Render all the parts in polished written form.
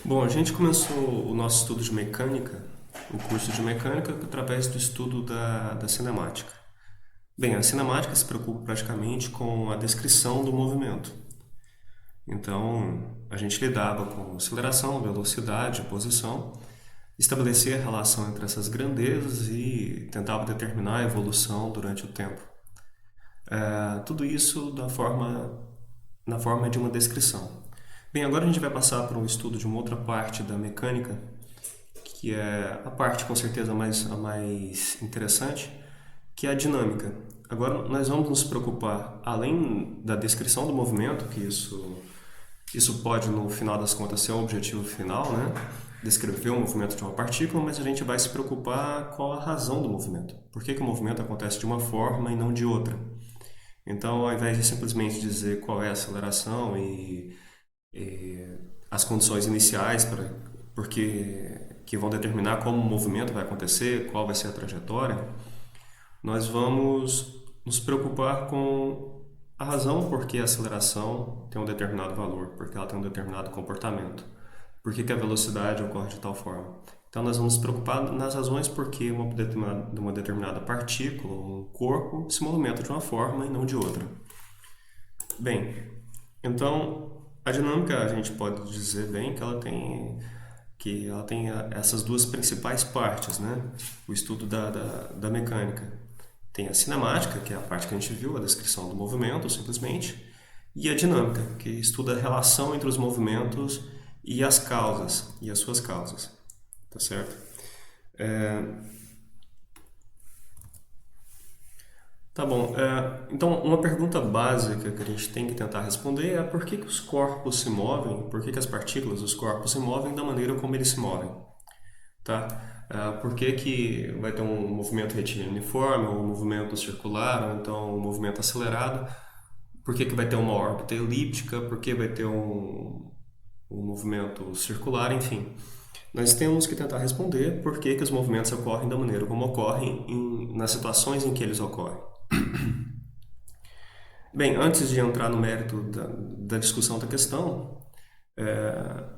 Bom, a gente começou o nosso estudo de mecânica, o curso de mecânica, através do estudo da cinemática. Bem, a cinemática se preocupa praticamente com a descrição do movimento. Então, a gente lidava com aceleração, velocidade, posição, estabelecia a relação entre essas grandezas e tentava determinar a evolução durante o tempo. Tudo isso na forma de uma descrição. Bem, agora a gente vai passar para um estudo de uma outra parte da mecânica, que é a parte com certeza a mais interessante, que é a dinâmica. Agora nós vamos nos preocupar, além da descrição do movimento, que isso pode no final das contas ser o objetivo final, né? Descrever o movimento de uma partícula, mas a gente vai se preocupar qual a razão do movimento. Por que o movimento acontece de uma forma e não de outra? Então, ao invés de simplesmente dizer qual é a aceleração e as condições iniciais porque que vão determinar como o movimento vai acontecer, qual vai ser a trajetória, nós vamos nos preocupar com a razão por que a aceleração tem um determinado valor, porque ela tem um determinado comportamento, por que a velocidade ocorre de tal forma. Então nós vamos nos preocupar nas razões por que uma determinada partícula, um corpo, se movimenta de uma forma e não de outra. Bem, então a dinâmica a gente pode dizer bem que ela tem essas duas principais partes, né? O estudo da mecânica. Tem a cinemática, que é a parte que a gente viu, a descrição do movimento, simplesmente, e a dinâmica, que estuda a relação entre os movimentos e as causas, e as suas causas, tá certo? É, Tá bom. Então, uma pergunta básica que a gente tem que tentar responder é por que os corpos se movem, por que as partículas dos corpos se movem da maneira como eles se movem, tá? Por que vai ter um movimento retilíneo uniforme, ou um movimento circular, ou então um movimento acelerado? Por que vai ter uma órbita elíptica? Por que vai ter um movimento circular? Enfim, nós temos que tentar responder por que os movimentos ocorrem da maneira como ocorrem nas situações em que eles ocorrem. Bem, antes de entrar no mérito da discussão da questão,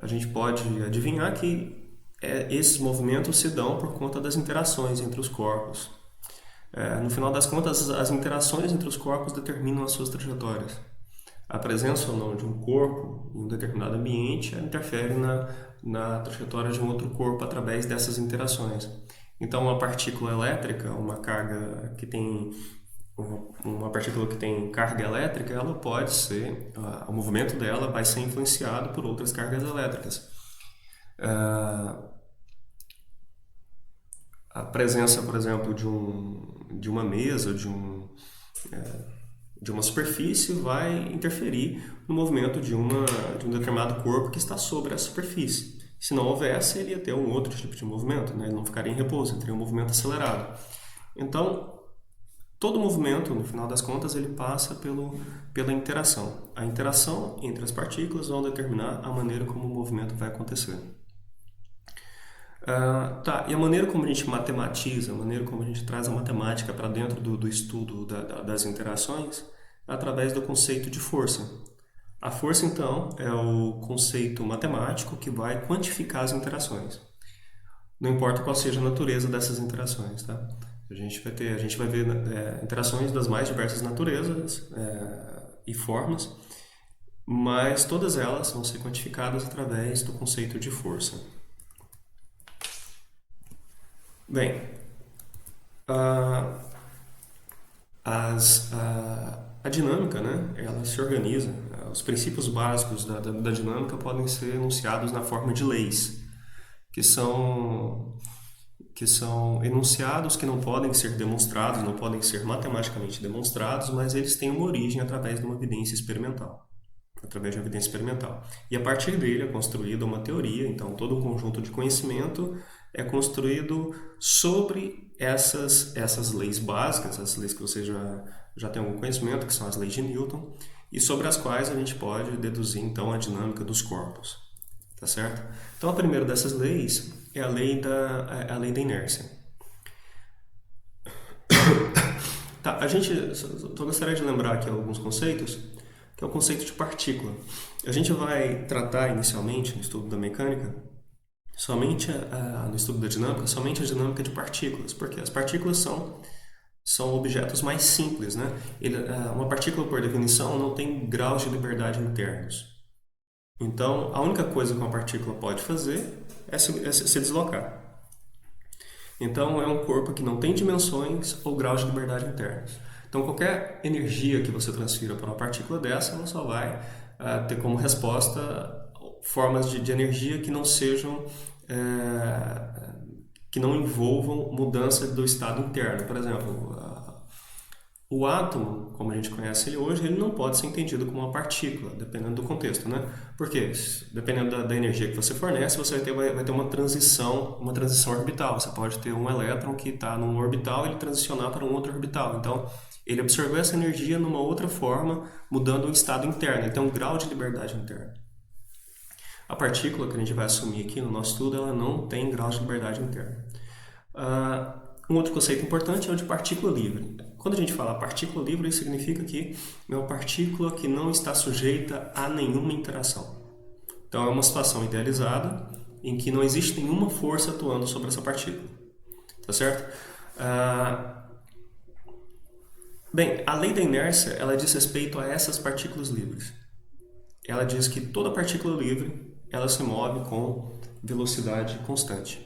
a gente pode adivinhar que esses movimentos se dão por conta das interações entre os corpos. No final das contas, as interações entre os corpos determinam as suas trajetórias. A presença ou não de um corpo em um determinado ambiente interfere na trajetória de um outro corpo através dessas interações. Então, uma partícula elétrica, uma partícula que tem carga elétrica, ela pode ser, o movimento dela vai ser influenciado por outras cargas elétricas. A presença, por exemplo, de uma mesa, de uma superfície vai interferir no movimento de um determinado corpo que está sobre a superfície. Se não houvesse, ele ia ter um outro tipo de movimento, né? Ele não ficaria em repouso, ele teria um movimento acelerado. Então, todo movimento, no final das contas, ele passa pela interação. A interação entre as partículas vão determinar a maneira como o movimento vai acontecer. Tá, e a maneira como a gente matematiza, a maneira como a gente traz a matemática para dentro do estudo das interações, é através do conceito de força. A força, então, é o conceito matemático que vai quantificar as interações. Não importa qual seja a natureza dessas interações, tá? A gente vai ver interações das mais diversas naturezas e formas, mas todas elas vão ser quantificadas através do conceito de força. Bem, a, a dinâmica, né, ela se organiza. Os princípios básicos da dinâmica podem ser enunciados na forma de leis, que são, que são enunciados que não podem ser demonstrados, não podem ser matematicamente demonstrados, mas eles têm uma origem através de uma evidência experimental. Através de uma evidência experimental. E a partir dele é construída uma teoria, então todo um conjunto de conhecimento é construído sobre essas leis básicas, essas leis que você já tem algum conhecimento, que são as leis de Newton, e sobre as quais a gente pode deduzir então a dinâmica dos corpos. Tá certo? Então a primeira dessas leis é a lei da inércia. Tá, a gente só gostaria de lembrar aqui alguns conceitos, que é o conceito de partícula. A gente vai tratar inicialmente no estudo da mecânica, somente no estudo da dinâmica, somente a dinâmica de partículas, porque as partículas são objetos mais simples, né? Uma partícula, por definição, não tem graus de liberdade internos. Então, a única coisa que uma partícula pode fazer é se deslocar. Então, é um corpo que não tem dimensões ou graus de liberdade internos. Então, qualquer energia que você transfira para uma partícula dessa, ela só vai ter como resposta formas de energia que não sejam, que não envolvam mudança do estado interno. Por exemplo, o átomo, como a gente conhece ele hoje, ele não pode ser entendido como uma partícula, dependendo do contexto, né? Porque, dependendo da energia que você fornece, você vai ter uma transição orbital. Você pode ter um elétron que está num orbital e ele transicionar para um outro orbital. Então, ele absorveu essa energia numa outra forma, mudando o estado interno. Ele tem um grau de liberdade interna. A partícula que a gente vai assumir aqui no nosso estudo, ela não tem grau de liberdade interna. Um outro conceito importante é o de partícula livre. Quando a gente fala partícula livre, isso significa que é uma partícula que não está sujeita a nenhuma interação. Então, é uma situação idealizada em que não existe nenhuma força atuando sobre essa partícula. Tá certo? Bem, a lei da inércia, ela diz respeito a essas partículas livres. Ela diz que toda partícula livre, ela se move com velocidade constante.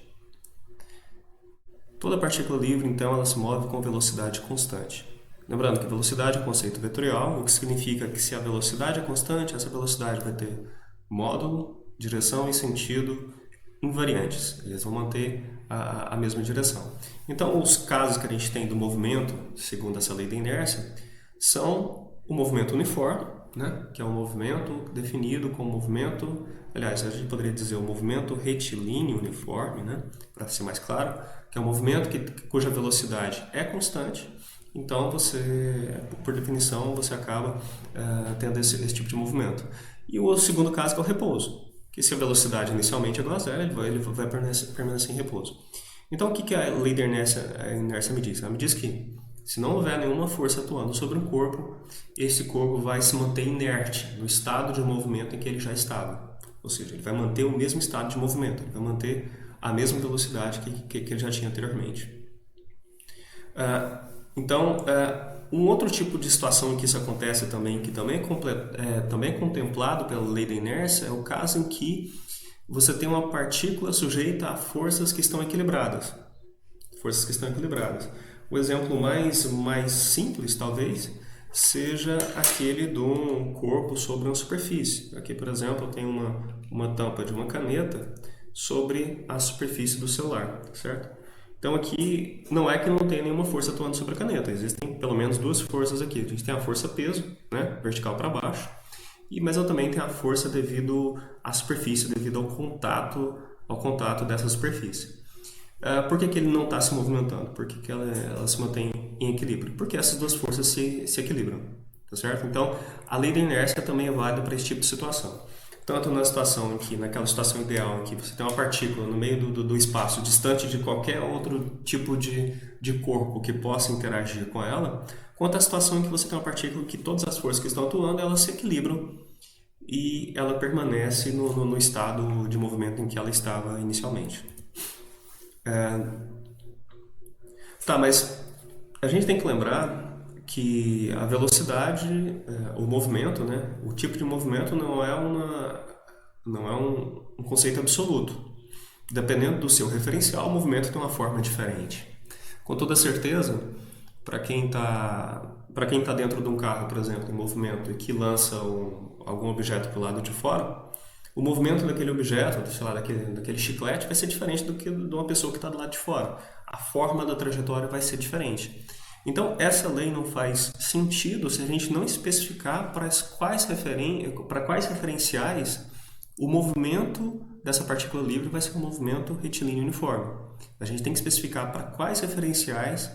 Toda partícula livre, então, ela se move com velocidade constante. Lembrando que velocidade é um conceito vetorial, o que significa que se a velocidade é constante, essa velocidade vai ter módulo, direção e sentido invariantes. Eles vão manter a mesma direção. Então, os casos que a gente tem do movimento, segundo essa lei da inércia, são o movimento uniforme, né? Que é um movimento definido como movimento, aliás, a gente poderia dizer o movimento retilíneo uniforme, né? Para ser mais claro, que é um movimento cuja velocidade é constante. Então, por definição, você acaba tendo esse tipo de movimento. E o segundo caso que é o repouso, que se a velocidade inicialmente é igual a zero, ele vai permanecer em repouso. Então, o que a lei da inércia me diz? Ela me diz que se não houver nenhuma força atuando sobre um corpo, esse corpo vai se manter inerte no estado de movimento em que ele já estava. Ou seja, ele vai manter o mesmo estado de movimento, ele vai manter a mesma velocidade que ele já tinha anteriormente. Então, um outro tipo de situação em que isso acontece também, que também é contemplado pela lei da inércia, é o caso em que você tem uma partícula sujeita a forças que estão equilibradas. O exemplo mais simples, talvez, seja aquele de um corpo sobre uma superfície. Aqui, por exemplo, tem uma tampa de uma caneta sobre a superfície do celular, certo? Então aqui não é que não tem nenhuma força atuando sobre a caneta, existem pelo menos duas forças aqui. A gente tem a força peso, né, vertical para baixo, mas eu também tenho a força devido à superfície, devido ao contato dessa superfície. Por que ele não está se movimentando? Por que ela se mantém em equilíbrio? Porque essas duas forças se equilibram, tá certo? Então, a lei da inércia também é válida para esse tipo de situação. Tanto naquela situação ideal em que você tem uma partícula no meio do espaço, distante de qualquer outro tipo de corpo que possa interagir com ela, quanto a situação em que você tem uma partícula que todas as forças que estão atuando, elas se equilibram e ela permanece no estado de movimento em que ela estava inicialmente. Mas a gente tem que lembrar que a velocidade, o movimento, né, o tipo de movimento não é um conceito absoluto. Dependendo do seu referencial, o movimento tem uma forma diferente. Com toda certeza, para quem tá dentro de um carro, por exemplo, em movimento, e que lança algum objeto para o lado de fora, o movimento daquele objeto, sei lá, daquele chiclete, vai ser diferente do que de uma pessoa que está do lado de fora. A forma da trajetória vai ser diferente. Então, essa lei não faz sentido se a gente não especificar para quais referenciais o movimento dessa partícula livre vai ser um movimento retilíneo uniforme. A gente tem que especificar para quais referenciais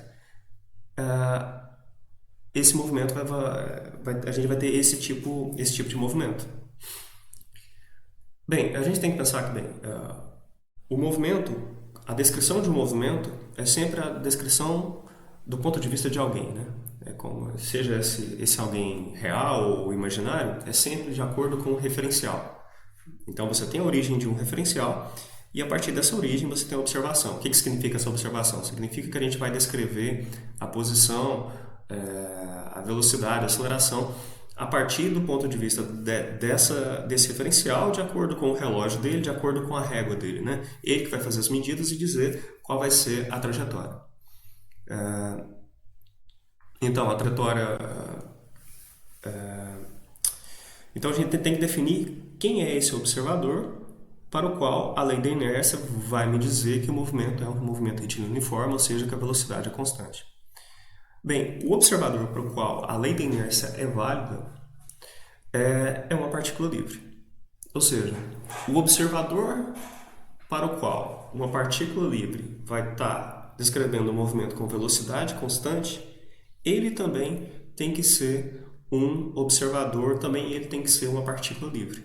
esse movimento a gente vai ter esse tipo de movimento. Bem, a gente tem que pensar que o movimento, a descrição de um movimento é sempre a descrição do ponto de vista de alguém, né? Seja esse alguém real ou imaginário, é sempre de acordo com o referencial. Então você tem a origem de um referencial e a partir dessa origem você tem a observação. O que significa essa observação? Significa que a gente vai descrever a posição, a velocidade, a aceleração a partir do ponto de vista desse referencial, de acordo com o relógio dele, de acordo com a régua dele, né? Ele que vai fazer as medidas e dizer qual vai ser a trajetória. Então, a trajetória... Então, a gente tem que definir quem é esse observador para o qual a lei da inércia vai me dizer que o movimento é um movimento retilíneo uniforme, ou seja, que a velocidade é constante. Bem, o observador para o qual a lei da inércia é válida é uma partícula livre. Ou seja, o observador para o qual uma partícula livre vai estar descrevendo o movimento com velocidade constante, ele também tem que ser um observador, também ele tem que ser uma partícula livre.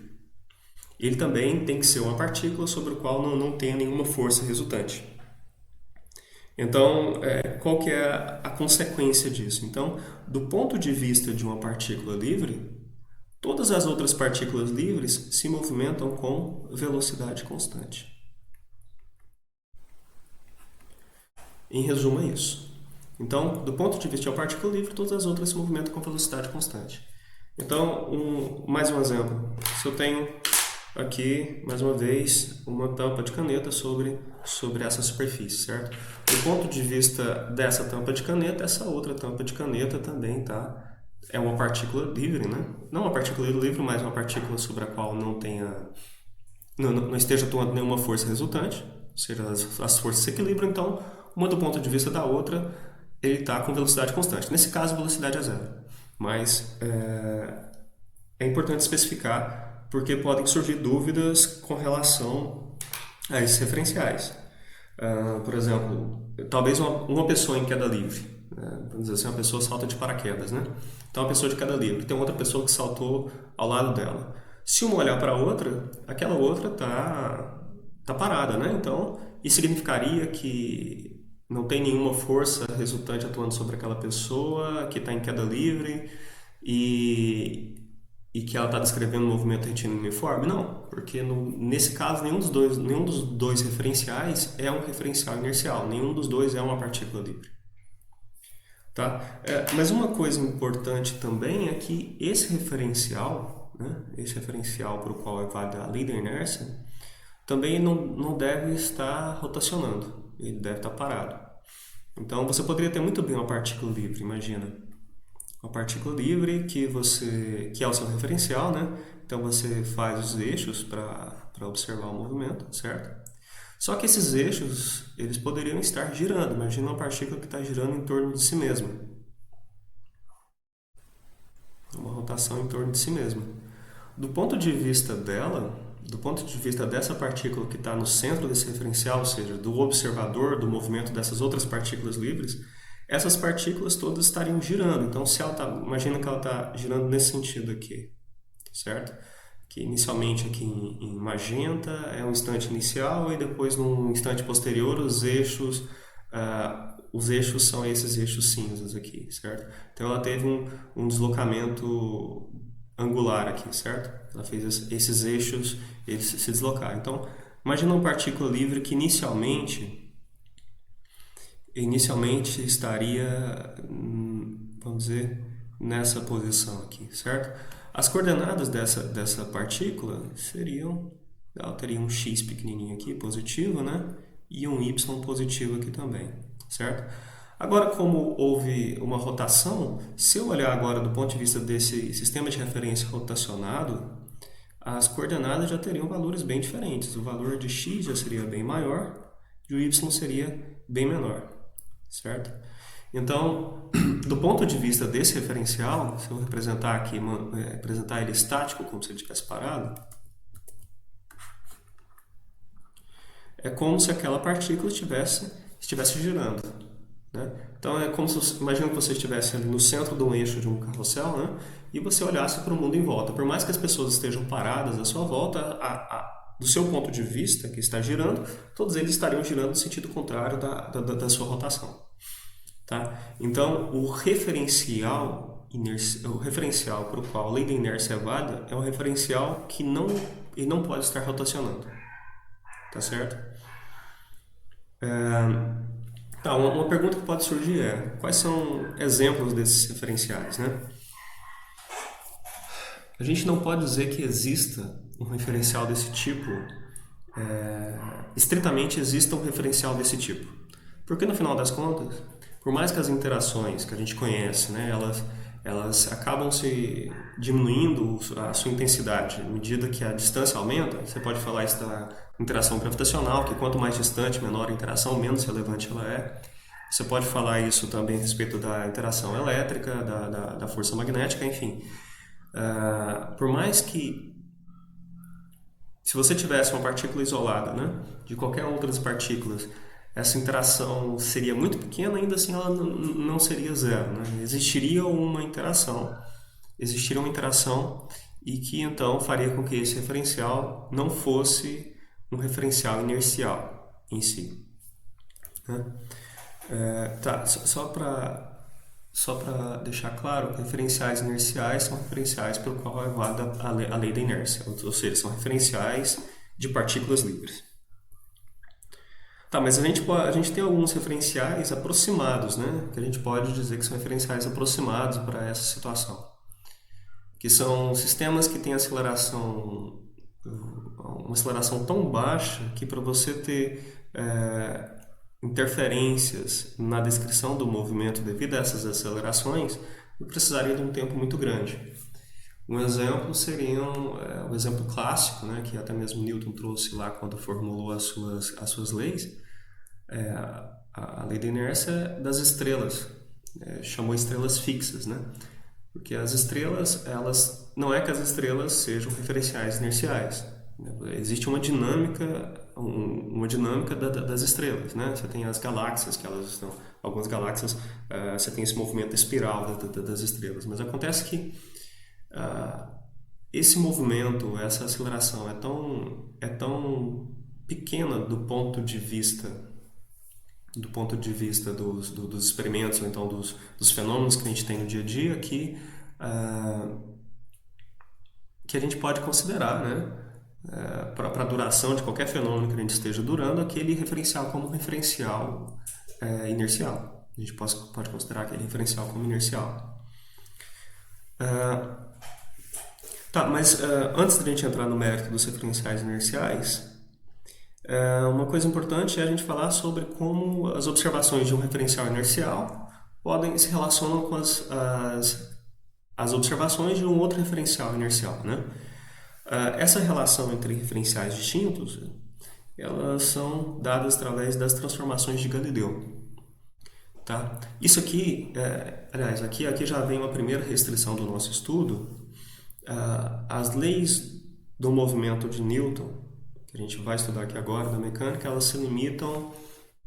Ele também tem que ser uma partícula sobre o qual não tenha nenhuma força resultante. Então, qual que é a consequência disso? Então, do ponto de vista de uma partícula livre, todas as outras partículas livres se movimentam com velocidade constante. Em resumo, é isso. Então, do ponto de vista de uma partícula livre, todas as outras se movimentam com velocidade constante. Então, mais um exemplo. Se eu tenho aqui, mais uma vez, uma tampa de caneta sobre essa superfície, certo? Do ponto de vista dessa tampa de caneta, essa outra tampa de caneta também é uma partícula livre, né? Não uma partícula livre, mas uma partícula sobre a qual não esteja atuando nenhuma força resultante, ou seja, as forças se equilibram, então, uma do ponto de vista da outra, ele está com velocidade constante. Nesse caso, a velocidade é zero. Mas é importante especificar porque podem surgir dúvidas com relação a esses referenciais. Por exemplo, talvez uma pessoa em queda livre, vamos dizer assim, uma pessoa salta de paraquedas, né? Então, uma pessoa de queda livre, tem outra pessoa que saltou ao lado dela. Se uma olhar para a outra, aquela outra tá parada, né? Então, isso significaria que não tem nenhuma força resultante atuando sobre aquela pessoa que está em queda livre e que ela está descrevendo um movimento retilíneo uniforme? Não, porque nesse caso nenhum dos dois referenciais é um referencial inercial, nenhum dos dois é uma partícula livre. Tá? Mas uma coisa importante também é que esse referencial, né, esse referencial para o qual é válida a lei da inércia, também não deve estar rotacionando, ele deve estar parado. Então você poderia ter muito bem uma partícula livre, imagina. Uma partícula livre que é o seu referencial, né? Então você faz os eixos para observar o movimento, certo? Só que esses eixos, eles poderiam estar girando. Imagina uma partícula que está girando em torno de si mesma. Uma rotação em torno de si mesma. Do ponto de vista dessa partícula que está no centro desse referencial, ou seja, do observador do movimento dessas outras partículas livres, essas partículas todas estariam girando. Então, imagina que ela está girando nesse sentido aqui, certo? Que inicialmente aqui em magenta é um instante inicial e depois num instante posterior os eixos são esses eixos cinzas aqui, certo? Então ela teve um deslocamento angular aqui, certo? Ela fez esses eixos eles se deslocar. Então, imagina uma partícula livre que inicialmente estaria, vamos dizer, nessa posição aqui, certo? As coordenadas dessa partícula ela teria um x pequenininho aqui, positivo, né? E um y positivo aqui também, certo? Agora, como houve uma rotação, se eu olhar agora do ponto de vista desse sistema de referência rotacionado, as coordenadas já teriam valores bem diferentes. O valor de x já seria bem maior e o y seria bem menor, certo? Então, do ponto de vista desse referencial, se eu representar aqui, representar ele estático, como se ele estivesse parado, é como se aquela partícula estivesse girando, né? Então, é como se, imagina que você estivesse ali no centro de um eixo de um carrossel, né? E você olhasse para o mundo em volta. Por mais que as pessoas estejam paradas à sua volta, do seu ponto de vista, que está girando, todos eles estariam girando no sentido contrário da sua rotação. tá? Então, o referencial para o qual a lei da inércia é válida é um referencial que ele não pode estar rotacionando, tá certo? Tá, uma pergunta que pode surgir é: quais são exemplos desses referenciais, né? A gente não pode dizer que exista um referencial desse tipo, estritamente exista um referencial desse tipo. Porque no final das contas, por mais que as interações que a gente conhece, né, elas acabam se diminuindo a sua intensidade à medida que a distância aumenta. Você pode falar isso da interação gravitacional, que quanto mais distante, menor a interação, menos relevante ela é. Você pode falar isso também a respeito da interação elétrica, da força magnética, enfim. Por mais que, se você tivesse uma partícula isolada, né, de qualquer outra das partículas, essa interação seria muito pequena, ainda assim ela não seria zero, né? Existiria uma interação e que então faria com que esse referencial não fosse um referencial inercial em si, né? Tá, só para deixar claro, referenciais inerciais são referenciais pelo qual é válida a lei da inércia, ou seja, são referenciais de partículas livres. Tá, mas a gente tem alguns referenciais aproximados, né? Que a gente pode dizer que são referenciais aproximados para essa situação. Que são sistemas que têm uma aceleração tão baixa que para você ter interferências na descrição do movimento devido a essas acelerações, eu precisaria de um tempo muito grande. Um exemplo seria o exemplo clássico, né, que até mesmo Newton trouxe lá quando formulou as suas leis, a lei da inércia das estrelas, chamou estrelas fixas, né? Porque as estrelas, não é que as estrelas sejam referenciais inerciais, né? Existe uma dinâmica das estrelas, né? Você tem as galáxias, que elas estão, algumas galáxias, você tem esse movimento espiral das estrelas, mas acontece que esse movimento, essa aceleração é tão pequena do ponto de vista dos experimentos, ou então dos fenômenos que a gente tem no dia a dia, que a gente pode considerar, né, para a duração de qualquer fenômeno que a gente esteja durando, aquele referencial como referencial inercial. A gente pode considerar aquele referencial como inercial. Tá, mas antes de a gente entrar no mérito dos referenciais inerciais, uma coisa importante é a gente falar sobre como as observações de um referencial inercial se relacionam com as observações de um outro referencial inercial, né? Essa relação entre referenciais distintos, elas são dadas através das transformações de Galileu, tá? Isso aqui, aliás, aqui já vem uma primeira restrição do nosso estudo. As leis do movimento de Newton, que a gente vai estudar aqui agora, da mecânica, elas se limitam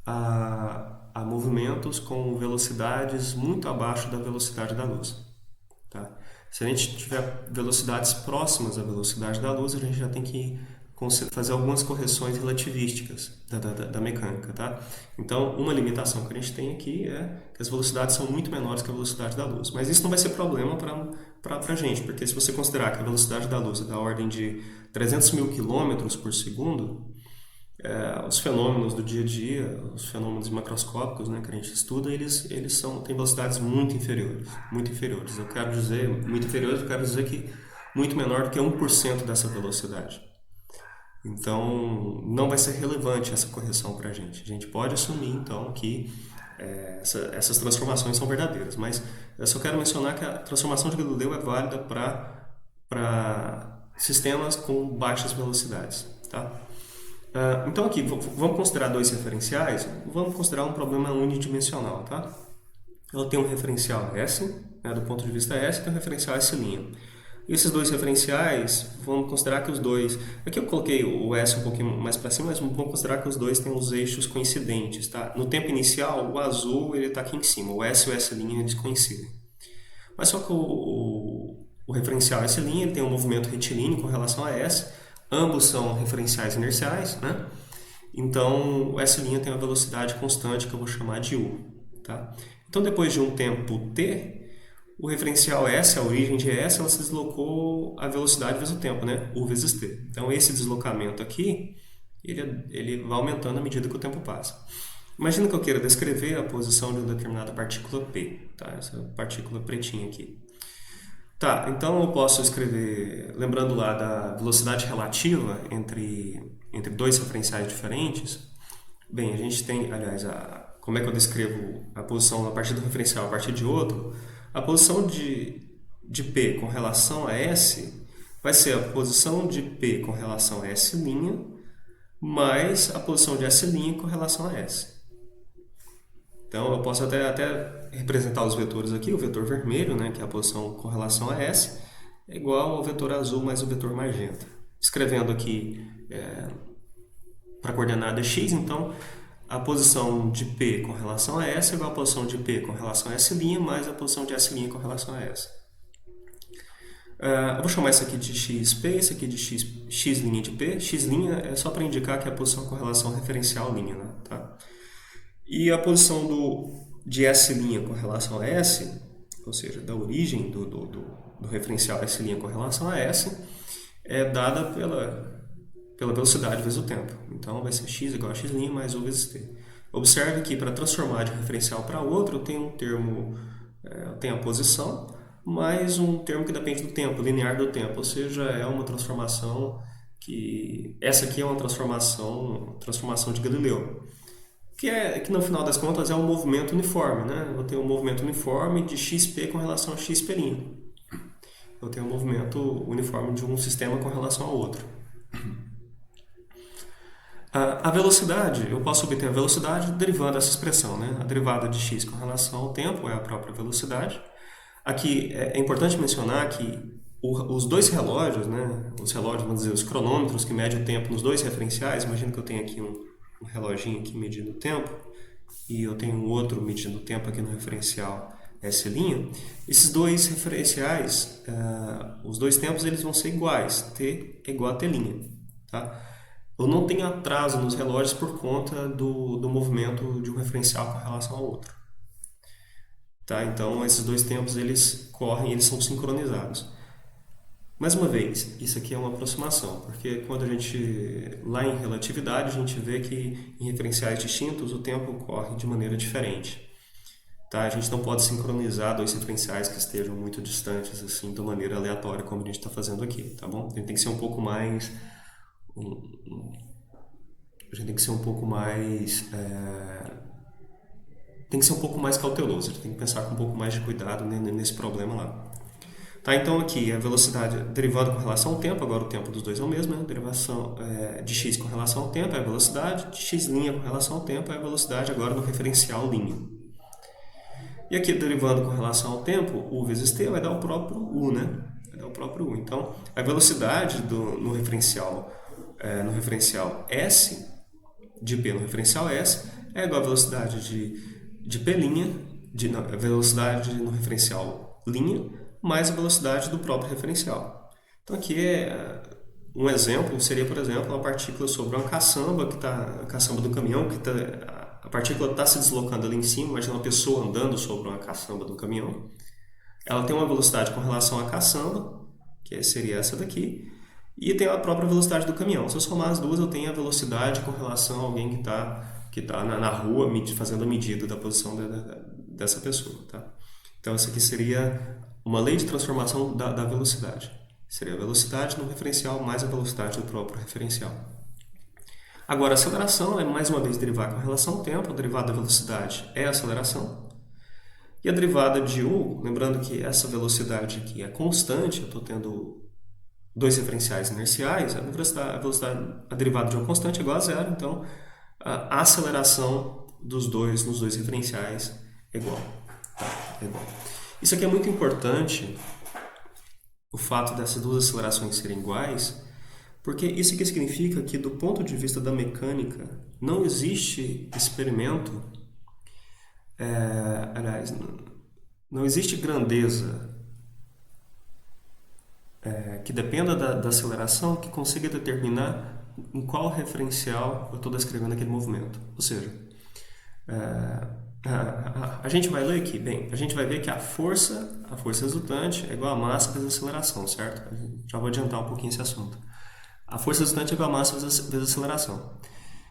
a movimentos com velocidades muito abaixo da velocidade da luz, tá? Se a gente tiver velocidades próximas à velocidade da luz, a gente já tem que fazer algumas correções relativísticas da mecânica, tá? Então, uma limitação que a gente tem aqui é que as velocidades são muito menores que a velocidade da luz. Mas isso não vai ser problema para a gente, porque se você considerar que a velocidade da luz é da ordem de 300 mil quilômetros por segundo, os fenômenos do dia a dia, os fenômenos macroscópicos, né, que a gente estuda, eles têm velocidades muito inferiores, muito inferiores. Eu quero dizer que muito menor do que 1% dessa velocidade. Então, não vai ser relevante essa correção para a gente. A gente pode assumir, então, que essas transformações são verdadeiras, mas eu só quero mencionar que a transformação de Galileu é válida para sistemas com baixas velocidades, tá? Então, aqui, vamos considerar dois referenciais, vamos considerar um problema unidimensional, tá? Ela tem um referencial S, né, do ponto de vista S, e tem um referencial S'. Esses dois referenciais, vamos considerar que os dois... Aqui eu coloquei o S um pouquinho mais para cima, mas vamos considerar que os dois têm os eixos coincidentes, tá? No tempo inicial, o azul está aqui em cima, o S e o S' eles coincidem. Mas só que o referencial S' ele tem um movimento retilíneo com relação a S, ambos são referenciais inerciais, né? Então, o S' tem uma velocidade constante que eu vou chamar de U, tá? Então, depois de um tempo t, o referencial S, a origem de S, ela se deslocou a velocidade vezes o tempo, né? U vezes t. Então, esse deslocamento aqui, ele vai aumentando à medida que o tempo passa. Imagina que eu queira descrever a posição de uma determinada partícula P, tá? Essa partícula pretinha aqui. Tá, então eu posso escrever, lembrando lá da velocidade relativa entre dois referenciais diferentes. Bem, a gente tem, aliás, como é que eu descrevo a posição a partir do referencial a partir de outro? A posição de P com relação a S vai ser a posição de P com relação a S' mais a posição de S' com relação a S. Então, eu posso até representar os vetores aqui. O vetor vermelho, né, que é a posição com relação a S, é igual ao vetor azul mais o vetor magenta. Escrevendo aqui para a coordenada x, então, a posição de P com relação a S é igual à posição de P com relação a S' mais a posição de S' com relação a S. Eu vou chamar isso aqui de xp, isso aqui de x' de P. X' é só para indicar que é a posição com relação referencial linha, né? Tá? E a posição de S' com relação a S, ou seja, da origem do referencial S' com relação a S, é dada pela velocidade vezes o tempo. Então, vai ser x igual a x' mais u vezes t. Observe que para transformar de um referencial para outro, eu tenho um termo, eu tenho a posição, mais um termo que depende do tempo, linear do tempo. Ou seja, é uma transformação que... Essa aqui é uma transformação de Galileu. Que no final das contas é um movimento uniforme, né? Eu tenho um movimento uniforme de xp com relação a xp'. Eu tenho um movimento uniforme de um sistema com relação ao outro. A velocidade, eu posso obter a velocidade derivando dessa expressão, né? A derivada de x com relação ao tempo é a própria velocidade. Aqui é importante mencionar que os dois relógios, né? Os relógios, vamos dizer, os cronômetros que medem o tempo nos dois referenciais, imagina que eu tenho aqui um reloginho aqui medindo o tempo e eu tenho um outro medindo o tempo aqui no referencial S'. Esses dois referenciais, os dois tempos eles vão ser iguais, t é igual a t'. Tá? Eu não tenho atraso nos relógios por conta do movimento de um referencial com relação ao outro. Tá? Então esses dois tempos eles correm, eles são sincronizados. Mais uma vez, isso aqui é uma aproximação, porque quando a gente, lá em relatividade, a gente vê que em referenciais distintos o tempo corre de maneira diferente. Tá? A gente não pode sincronizar dois referenciais que estejam muito distantes, assim, de maneira aleatória, como a gente está fazendo aqui, tá bom? A gente tem que ser um pouco mais... A gente tem que ser um pouco mais... Tem que ser um pouco mais cauteloso, a gente tem que pensar com um pouco mais de cuidado nesse problema lá. Tá, então aqui a velocidade derivada com relação ao tempo, agora o tempo dos dois é o mesmo, né? Derivação de x com relação ao tempo é a velocidade, de x' com relação ao tempo é a velocidade agora no referencial linha. E aqui derivando com relação ao tempo, u vezes t vai dar o próprio u, né? Vai dar o próprio u. Então a velocidade no referencial S, de P no referencial S, é igual à velocidade de P', a velocidade no referencial linha, mais a velocidade do próprio referencial. Então aqui um exemplo seria, por exemplo, uma partícula sobre uma caçamba, a caçamba do caminhão, a partícula está se deslocando ali em cima, imagina uma pessoa andando sobre uma caçamba do caminhão. Ela tem uma velocidade com relação à caçamba, que seria essa daqui, e tem a própria velocidade do caminhão. Se eu somar as duas, eu tenho a velocidade com relação a alguém que tá na rua fazendo a medida da posição dessa pessoa. Tá? Então essa aqui seria uma lei de transformação da velocidade. Seria a velocidade no referencial mais a velocidade do próprio referencial. Agora, a aceleração é, mais uma vez, derivar com relação ao tempo. A derivada da velocidade é a aceleração. E a derivada de u, lembrando que essa velocidade aqui é constante, eu estou tendo dois referenciais inerciais, a derivada de u constante é igual a zero, então a aceleração nos dois referenciais é igual. É igual. Isso aqui é muito importante, o fato dessas duas acelerações serem iguais, porque isso aqui significa que, do ponto de vista da mecânica, não existe experimento, aliás, não existe grandeza que dependa da aceleração que consiga determinar em qual referencial eu estou descrevendo aquele movimento. Ou seja, A gente vai ler aqui, bem, a gente vai ver que a força resultante é igual a massa vezes a aceleração, certo? Já vou adiantar um pouquinho esse assunto. A força resultante é igual a massa vezes a aceleração.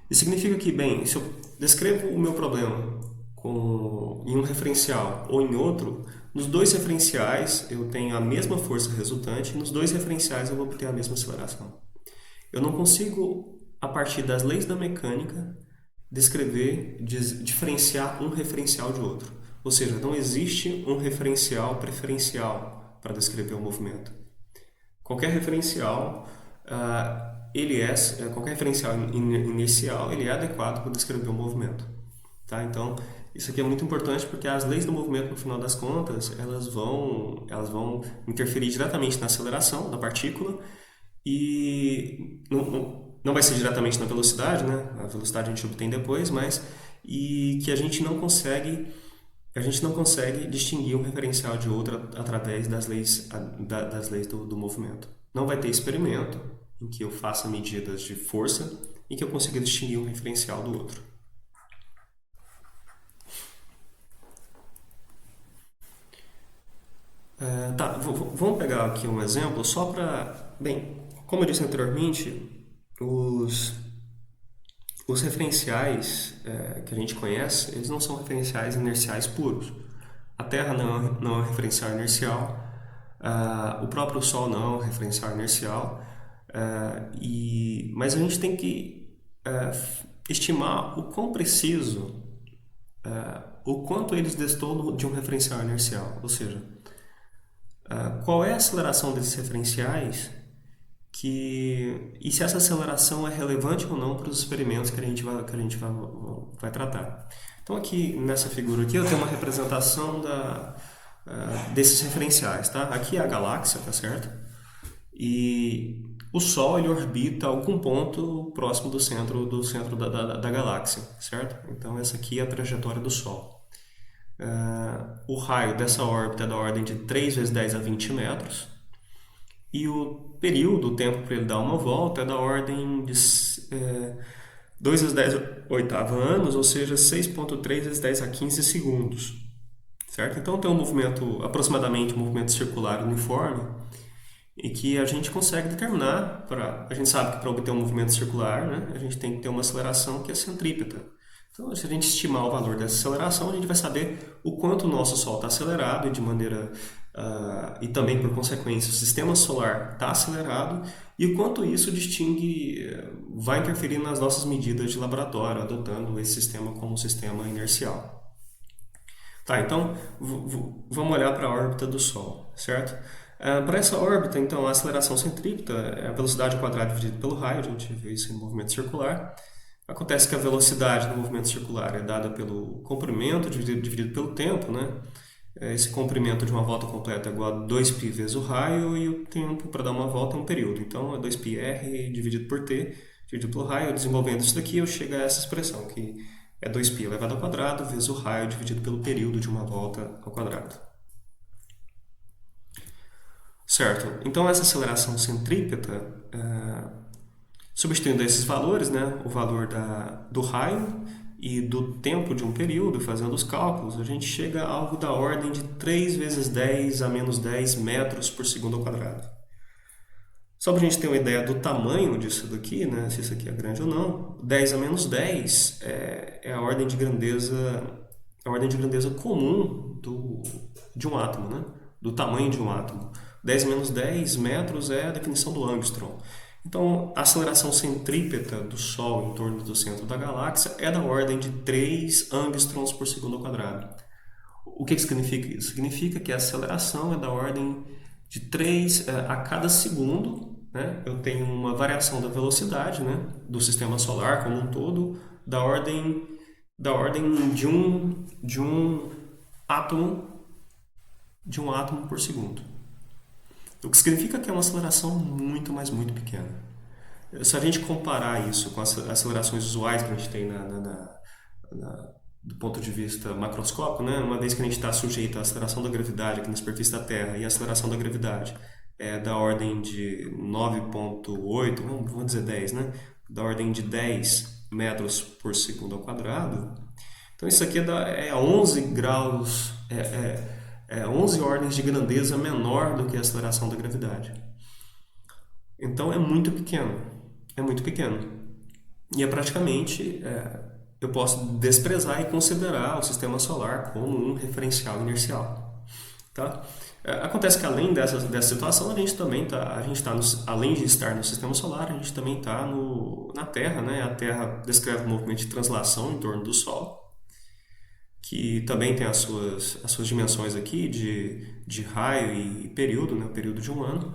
Isso significa que, bem, se eu descrevo o meu problema em um referencial ou em outro, nos dois referenciais eu tenho a mesma força resultante e nos dois referenciais eu vou obter a mesma aceleração. Eu não consigo, a partir das leis da mecânica, diferenciar um referencial de outro. Ou seja, não existe um referencial preferencial para descrever o movimento. Qualquer referencial, qualquer referencial inicial, ele é adequado para descrever o movimento. Tá? Então, isso aqui é muito importante porque as leis do movimento, no final das contas, elas vão interferir diretamente na aceleração da partícula e não vai ser diretamente na velocidade, né? A velocidade a gente obtém depois, mas e que a gente não consegue distinguir um referencial de outro através das leis do movimento. Não vai ter experimento em que eu faça medidas de força e que eu consiga distinguir um referencial do outro. Tá, vamos pegar aqui um exemplo só para. Bem, como eu disse anteriormente, os referenciais que a gente conhece, eles não são referenciais inerciais puros. A Terra não é um referencial inercial, o próprio Sol não é um referencial inercial, mas a gente tem que estimar o quão preciso, o quanto eles destoam de um referencial inercial. Ou seja, qual é a aceleração desses referenciais e se essa aceleração é relevante ou não para os experimentos que a gente vai tratar. Então aqui nessa figura aqui eu tenho uma representação desses referenciais, tá? Aqui é a galáxia, tá certo? E o Sol ele orbita algum ponto próximo do centro da galáxia, certo? Então essa aqui é a trajetória do Sol. O raio dessa órbita é da ordem de 3 vezes 10 a 20 metros. E o período, o tempo para ele dar uma volta é da ordem de 2 vezes 10 oitava anos, ou seja, 6,3 vezes 10 a 15 segundos. Certo? Então tem um movimento, aproximadamente um movimento circular uniforme, e que a gente consegue determinar, a gente sabe que para obter um movimento circular, né, a gente tem que ter uma aceleração que é centrípeta. Então, se a gente estimar o valor dessa aceleração, a gente vai saber o quanto o nosso Sol está acelerado e de maneira e também por consequência o sistema solar está acelerado e o quanto isso vai interferir nas nossas medidas de laboratório, adotando esse sistema como um sistema inercial. Tá, então vamos olhar para a órbita do Sol, certo? Para essa órbita, então, a aceleração centrípeta é a velocidade ao quadrado dividido pelo raio, a gente vê isso em movimento circular. Acontece que a velocidade do movimento circular é dada pelo comprimento dividido pelo tempo, né? Esse comprimento de uma volta completa é igual a 2π vezes o raio e o tempo para dar uma volta é um período. Então, é 2πr dividido por t, dividido pelo raio. Desenvolvendo isso daqui, eu chego a essa expressão, que é 2π elevado ao quadrado vezes o raio dividido pelo período de uma volta ao quadrado. Certo, então essa aceleração centrípeta, substituindo esses valores, né, o valor do raio e do tempo de um período, fazendo os cálculos, a gente chega a algo da ordem de 3 vezes 10 a menos 10 metros por segundo ao quadrado. Só para a gente ter uma ideia do tamanho disso daqui, né, se isso aqui é grande ou não, 10 a menos 10 é a ordem de grandeza comum de um átomo, né, do tamanho de um átomo. 10 a menos 10 metros é a definição do Angstrom. Então, a aceleração centrípeta do Sol em torno do centro da galáxia é da ordem de 3 angstroms por segundo ao quadrado. O que significa isso? Significa que a aceleração é da ordem de 3 a cada segundo, né? Eu tenho uma variação da velocidade, né, do sistema solar como um todo, da ordem de um átomo por segundo. O que significa que é uma aceleração muito, mas muito pequena. Se a gente comparar isso com as acelerações usuais que a gente tem do ponto de vista macroscópico, né? Uma vez que a gente está sujeito à aceleração da gravidade aqui na superfície da Terra e a aceleração da gravidade é da ordem de 9,8, vamos dizer 10, né? Da ordem de 10 metros por segundo ao quadrado, Então isso aqui é 11 graus, 11 ordens de grandeza menor do que a aceleração da gravidade. Então é muito pequeno. E praticamente, eu posso desprezar e considerar o sistema solar como um referencial inercial. Tá? Acontece que além dessa situação, a gente também além de estar no sistema solar, a gente também está na Terra, né? A Terra descreve um movimento de translação em torno do Sol, que também tem as suas dimensões aqui de raio e período, né? O período de um ano.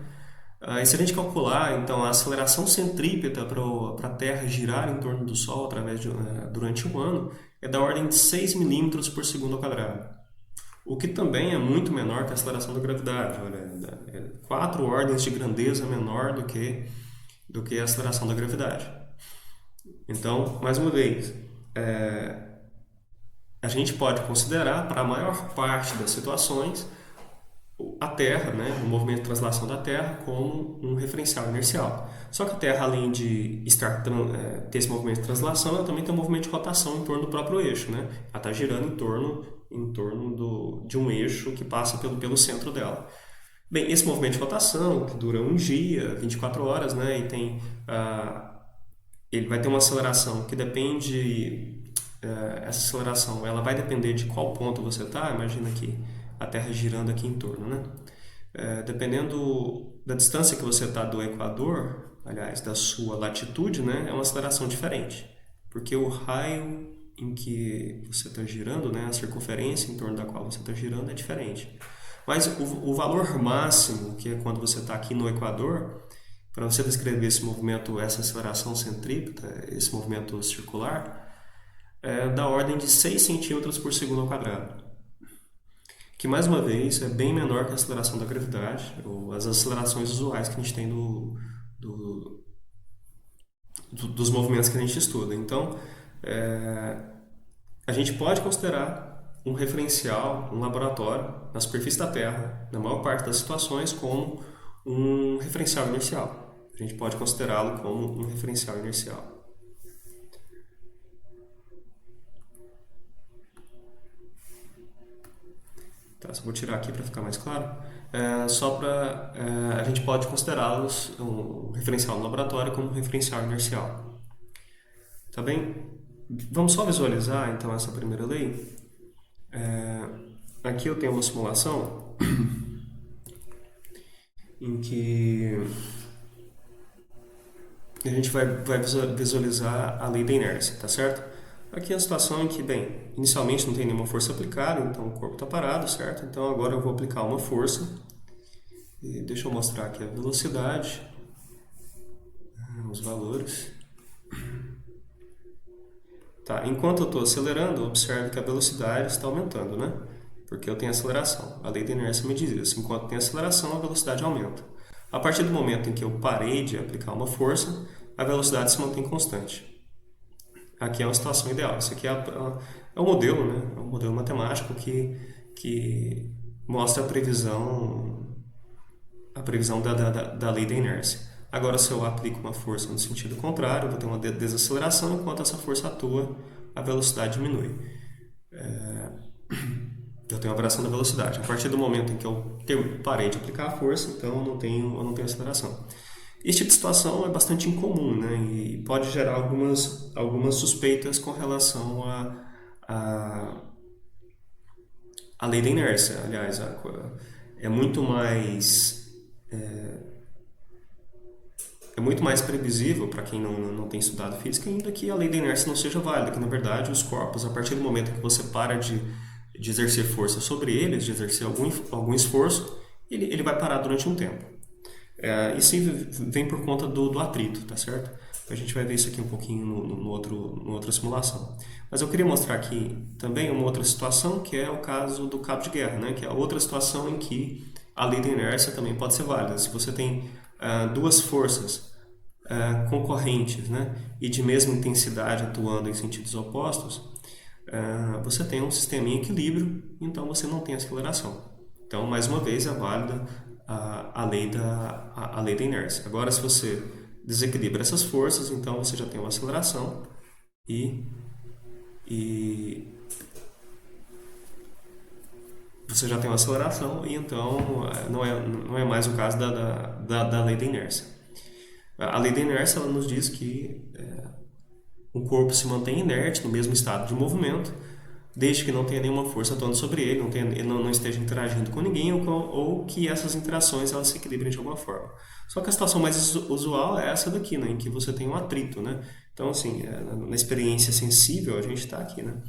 E se a gente calcular, então, a aceleração centrípeta para a Terra girar em torno do Sol durante um ano é da ordem de 6 milímetros por segundo ao quadrado. O que também é muito menor que a aceleração da gravidade. Olha, é 4 ordens de grandeza menor do que a aceleração da gravidade. Então, mais uma vez, a gente pode considerar, para a maior parte das situações, a Terra, né, o movimento de translação da Terra, como um referencial inercial. Só que a Terra, além de ter esse movimento de translação, ela também tem um movimento de rotação em torno do próprio eixo. Né? Ela está girando em torno de um eixo que passa pelo centro dela. Bem, esse movimento de rotação, que dura um dia, 24 horas, né, e ele vai ter uma aceleração que depende... essa aceleração ela vai depender de qual ponto você está. Imagina que a Terra girando aqui em torno, né? Dependendo da distância que você está do Equador, aliás, da sua latitude, né, é uma aceleração diferente, porque o raio em que você está girando, né, a circunferência em torno da qual você está girando é diferente. Mas o valor máximo, que é quando você está aqui no Equador, para você descrever esse movimento, essa aceleração centrípeta, esse movimento circular, é da ordem de 6 centímetros por segundo ao quadrado. Que, mais uma vez, é bem menor que a aceleração da gravidade, ou as acelerações usuais que a gente tem dos movimentos que a gente estuda. Então, a gente pode considerar um referencial, um laboratório, na superfície da Terra, na maior parte das situações, como um referencial inercial. A gente pode considerá-lo como um referencial inercial. Tá, só vou tirar aqui para ficar mais claro. A gente pode considerá-los um referencial no laboratório como um referencial inercial. Tá bem? Vamos só visualizar então essa primeira lei. Aqui eu tenho uma simulação em que a gente vai visualizar a lei da inércia, tá certo? Aqui é a situação em que, bem, inicialmente não tem nenhuma força aplicada, então o corpo está parado, certo? Então agora eu vou aplicar uma força. E deixa eu mostrar aqui a velocidade, os valores. Tá, enquanto eu estou acelerando, observe que a velocidade está aumentando, né? Porque eu tenho aceleração. A lei da inércia me diz isso. Enquanto tem aceleração, a velocidade aumenta. A partir do momento em que eu parei de aplicar uma força, a velocidade se mantém constante. Aqui é uma situação ideal. Isso aqui é um modelo, né? É um modelo matemático que mostra a previsão da lei da inércia. Agora, se eu aplico uma força no sentido contrário, eu vou ter uma desaceleração. Enquanto essa força atua, a velocidade diminui. Eu tenho a variação da velocidade. A partir do momento em que eu parei de aplicar a força, então eu não tenho aceleração. Esse tipo de situação é bastante incomum, né? E pode gerar algumas suspeitas com relação à lei da inércia. Aliás, é muito mais previsível para quem não tem estudado física, ainda que a lei da inércia não seja válida, que na verdade os corpos, a partir do momento que você para de exercer força sobre eles, de exercer algum esforço, ele vai parar durante um tempo. Isso vem por conta do atrito, tá certo? A gente vai ver isso aqui um pouquinho no outra simulação. Mas eu queria mostrar aqui também uma outra situação, que é o caso do cabo de guerra, né? Que é outra situação em que a lei da inércia também pode ser válida. Se você tem duas forças concorrentes, né? E de mesma intensidade atuando em sentidos opostos, você tem um sistema em equilíbrio, então você não tem aceleração. Então, mais uma vez, é válida a lei da inércia. Agora, se você desequilibra essas forças, então você já tem uma aceleração e você já tem uma aceleração e então não é mais o caso da lei da inércia. A lei da inércia ela nos diz que o corpo se mantém inerte, no mesmo estado de movimento, desde que não tenha nenhuma força atuando sobre ele, ele não esteja interagindo com ninguém ou que essas interações elas se equilibrem de alguma forma. Só que a situação mais usual é essa daqui, né, em que você tem um atrito, né? Então, assim, na experiência sensível, a gente está aqui, né?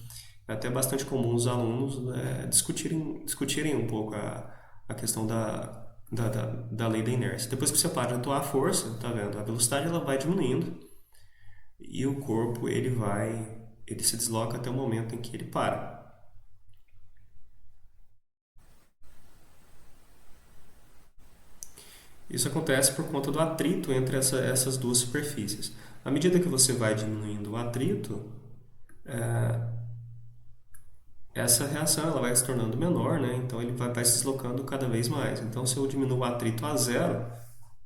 É até bastante comum os alunos discutirem um pouco a questão da lei da inércia. Depois que você para de atuar a força, tá vendo? A velocidade ela vai diminuindo e o corpo ele se desloca até o momento em que ele para. Isso acontece por conta do atrito entre essas duas superfícies. À medida que você vai diminuindo o atrito, essa reação ela vai se tornando menor, né? Então ele vai se deslocando cada vez mais. Então se eu diminuo o atrito a zero,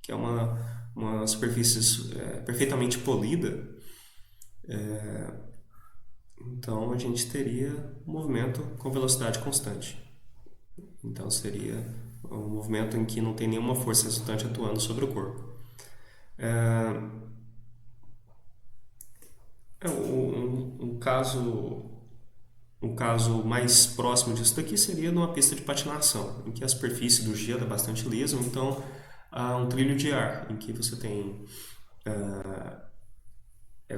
que é uma superfície perfeitamente polida, então a gente teria um movimento com velocidade constante. Então seria um movimento em que não tem nenhuma força resultante atuando sobre o corpo. Um caso mais próximo disso daqui seria numa pista de patinação, em que a superfície do gelo é bastante lisa, então há um trilho de ar, em que você tem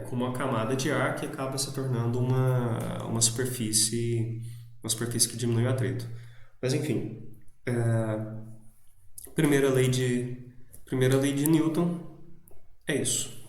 como uma camada de ar que acaba se tornando uma superfície que diminui o atrito. Mas enfim, primeira lei de primeira lei de Newton é isso.